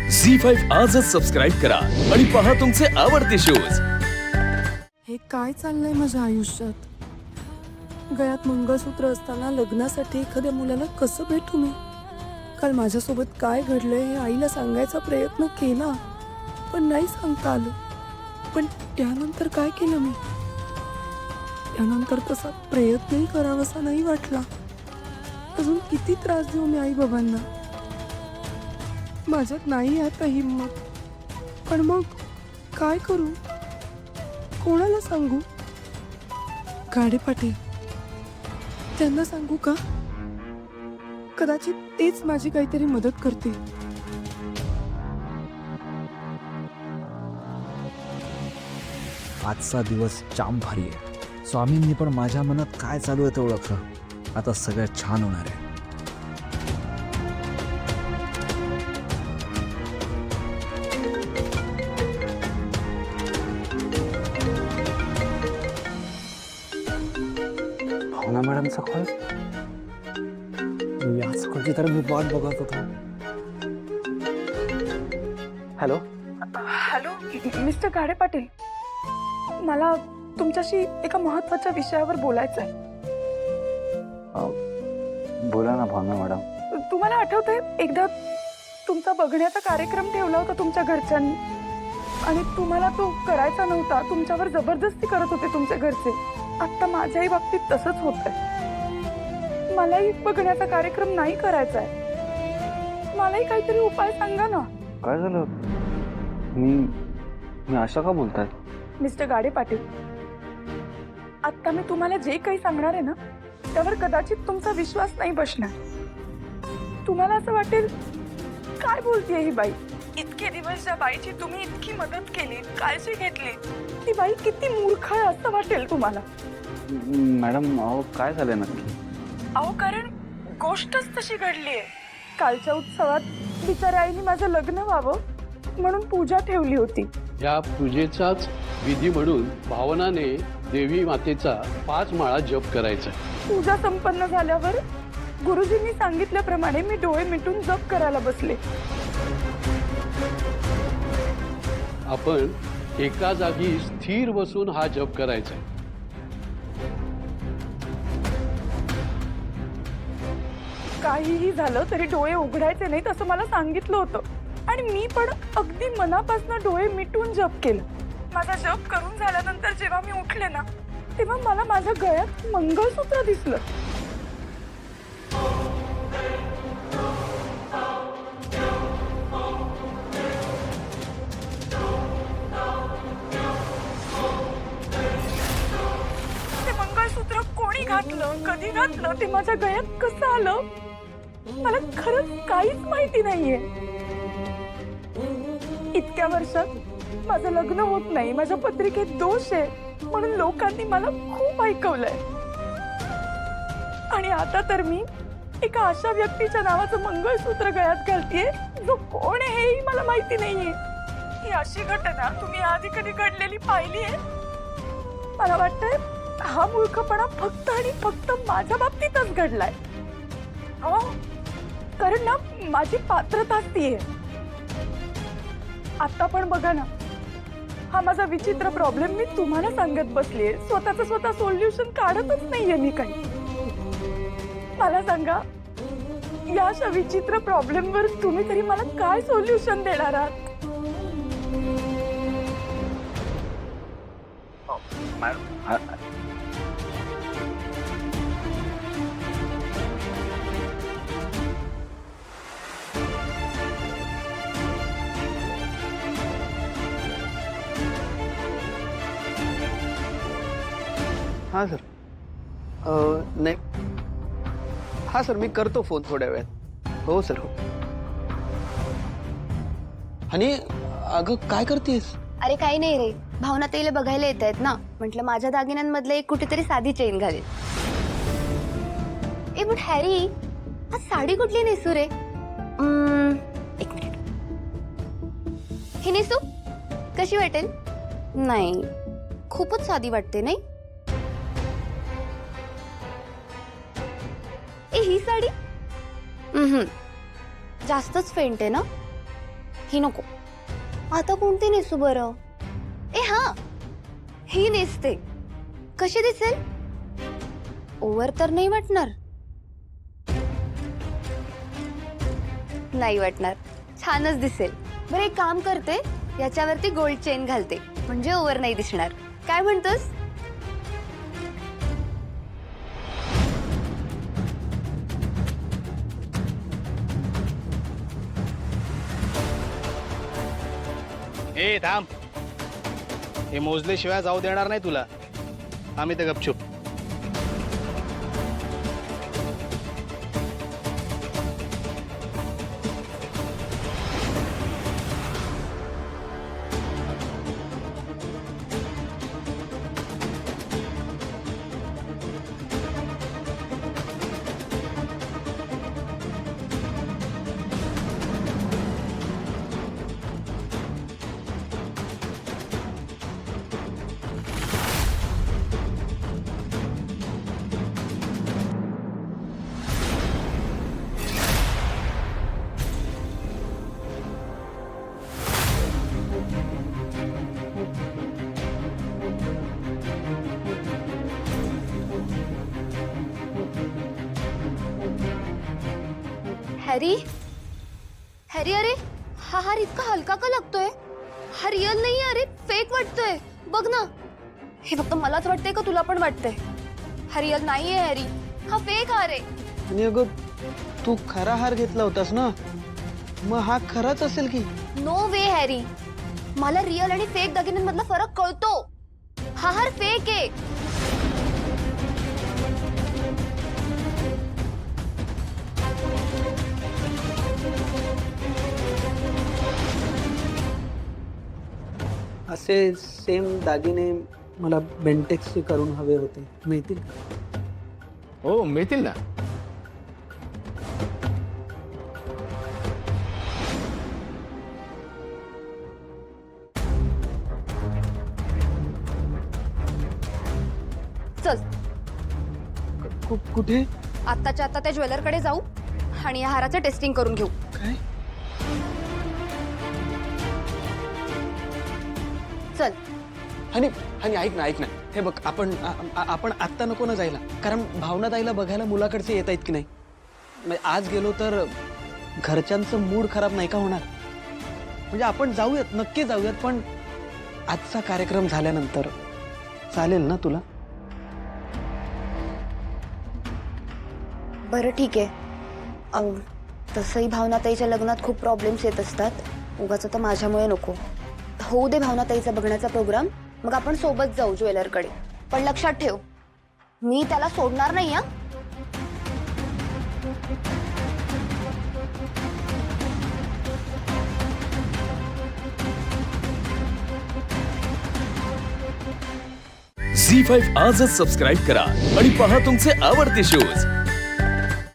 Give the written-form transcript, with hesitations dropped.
झी5 आजच सबस्क्राईब करा आणि पहा तुमचे आवडते शोज। हे काय चाललंय माझ्या आयुष्यात? गळ्यात मंगळसूत्र असताना लग्नासाठी एखाद्या मुलाला कसं भेटू मी? काल माझ्यासोबत काय घडलंय हे आईला सांगायचा प्रयत्न केला, पण नाही सांगता आलं। पण त्यानंतर काय केलं मी? त्यानंतर तसा प्रयत्नही करावासा नाही वाटला। अजून किती त्रास देऊ मी आई बाबांना? माझ्यात नाही आता हिम्मत। पण मग काय करू? कोणाला सांगू? गाडे पाटील, त्यांना सांगू का? कदाचित तेच माझी काहीतरी मदत करतील। आजचा दिवस जाम भारी आहे। स्वामींनी पण माझ्या मनात काय चालू आहे ते ओळखलं। आता सगळं छान होणार आहे। भावना मॅडमचा कॉल। याच कधी तर मी वाट बघत होतो। हॅलो हॅलो मिस्टर गाडे पाटील, मला तुमच्याशी एका महत्त्वाच्या विषयावर बोलायचं आहे। बोला ना भावना मॅडम। तुम्हाला आठवतंय एकदा तुमचा बघण्याचा कार्यक्रम ठेवला होता तुमच्या घरच्यांनी, आणि तुम्हाला तो करायचा नव्हता, तुमच्यावर जबरदस्ती करत होते तुमचे घरचे। आता माझ्याही बाबतीत तसंच होतंय। मलाही बघण्याचा कार्यक्रम नाही करायचा आहे। मलाही काहीतरी उपाय सांगा ना। काय झालं? मी अशा का बोलताय? मिस्टर गाडे पाटील, आता मी तुम्हाला जे काही सांगणार आहे ना, त्यावर कदाचित तुमचा विश्वास नाही बसणार। तुम्हाला असं वाटेल, काय बोलतेय ही बाई? इतके दिवस ज्या बाईची तुम्ही इतकी मदत केली, काळजी घेतली, ती बाई किती मूर्ख आहे असं वाटेल तुम्हाला। मॅडम अहो काय झालं नक्की? अहो कारण गोष्टच तशी घडली आहे। कालच्या उत्सवात बिचाऱ्या आईने माझं लग्न व्हावं म्हणून पूजा ठेवली होती। या पूजेचाच विधी म्हणून भावनाने देवी मातेचा 5 माळा जप करायचा। पूजा संपन्न झाल्यावर गुरुजींनी सांगितल्याप्रमाणे मी डोळे मिटून जप करायला बसले। आपण एका जागी स्थिर बसून हा जप करायचा। काहीही झालं तरी डोळे उघडायचे नाहीत असं मला सांगितलं होतं, आणि मी पण अगदी मनापासून डोळे मिटून जप केलं। माझा जप करून झाल्यानंतर जेव्हा मी उठले ना, तेव्हा मला माझ्या गळ्यात मंगळसूत्र दिसलं। ते मंगळसूत्र कोणी घातलं, कधी घातलं, ते माझ्या गळ्यात कसं आलं, मला खरंच काहीच माहिती नाहीये। इतक्या वर्षात माझं लग्न होत नाही, माझ्या पत्रिकेत दोष आहे म्हणून लोकांनी मला खूप ऐकवलंय, आणि आता तर मी एका अशा व्यक्तीच्या नावाचं मंगळसूत्र गळ्यात घालतीये जो कोण आहे हेही मला माहिती नाहीये। ही अशी घटना तुम्ही आधी कधी घडलेली पाहिली आहे? मला वाटतंय हा मूर्खपणा फक्त आणि फक्त माझ्या बाबतीतच घडलाय। हो, कारण ना माझी पात्रता ती आहे। आता पण बघा ना, हा माझा विचित्र प्रॉब्लेम मी तुम्हाला सांगत बसलीये, स्वतःच स्वतः सोल्युशन काढतच नाहीये मी काही। मला सांगा, या अशा विचित्र प्रॉब्लेम वर तुम्ही तरी मला काय सोल्युशन देणार आहात? हाँ सर, नाही, हाँ सर, मी करतो फोन थोड्या वेळात। हो सर, हो। आणि अगं काय करतेस? अरे काही नाही रे, भावना ताईला बघायला येत आहेत ना, म्हटलं माझ्या दागिन्यांमधलं एक कुठेतरी साधी चेन घालेल। ए बट हॅरी, आज साडी कुठली नेसू रे? एक मिनिट, ही नेसू कशी वाटेल? नाही, खूपच साधी वाटते नाही? ए ही साडी जास्तच फेंट आहे ना? ही नको. आता कोणती नेसू बरं? ए हा, ही नेसते. कशी दिसेल? ओव्हर तर नाही वाटणार? नाही वाटणार. छानच दिसेल. बरं एक काम करते, याच्यावरती गोल्ड चेन घालते म्हणजे ओव्हर नाही दिसणार. काय म्हणतोस? ए थांब, हे मोजल्याशिवाय जाऊ देणार नाही तुला. आम्ही तर गपचूप. हॅरी, हॅरी, अरे हा हार इतका हलका का लागतोय? हा रिअल नाहीये, अरे फेक वाटतोय. बघ ना. हे फक्त मलाच वाटतंय का तुला पण वाटतंय? हा रिअल नाहीये हॅरी, हा फेक हार आहे. आणि अगं तू खरा हार घेतला होतास ना, मग हा खराच असेल की? नो वे हॅरी, मला रिअल आणि फेक दागिन्यांमधला फरक कळतो. हा हार फेक आहे. असे सेम दागिने मला बेंटेक्सचे करून हवे होते, मिळतील का? हो मिळतील ना. चल कुठे? आत्ताच्या आता त्या ज्वेलरकडे जाऊ आणि या हाराचं टेस्टिंग करून घेऊ. काय? चल. आणि ऐक ना, हे बघ, आपण आत्ता नको ना जायला, कारण भावना ताईला बघायला मुलाकडचे येत आहेत की नाही. म्हणजे आज गेलो तर घरच्यांचं मूड खराब नाही का होणार? म्हणजे आपण जाऊयात, नक्की जाऊयात, पण आजचा कार्यक्रम झाल्यानंतर चालेल ना तुला? बरं ठीक आहे. तसंही भावनाताईच्या लग्नात खूप प्रॉब्लेम्स येत असतात. उगाच तर माझ्यामुळे नको. होऊ दे भावनाताईचा बघण्याचा प्रोग्राम, मग आपण सोबत जाऊ ज्वेलरकडे. पण लक्षात ठेव, मी त्याला सोडणार नाही. हा झी5 आजच सबस्क्राईब करा आणि पहा तुमचे आवडते शोज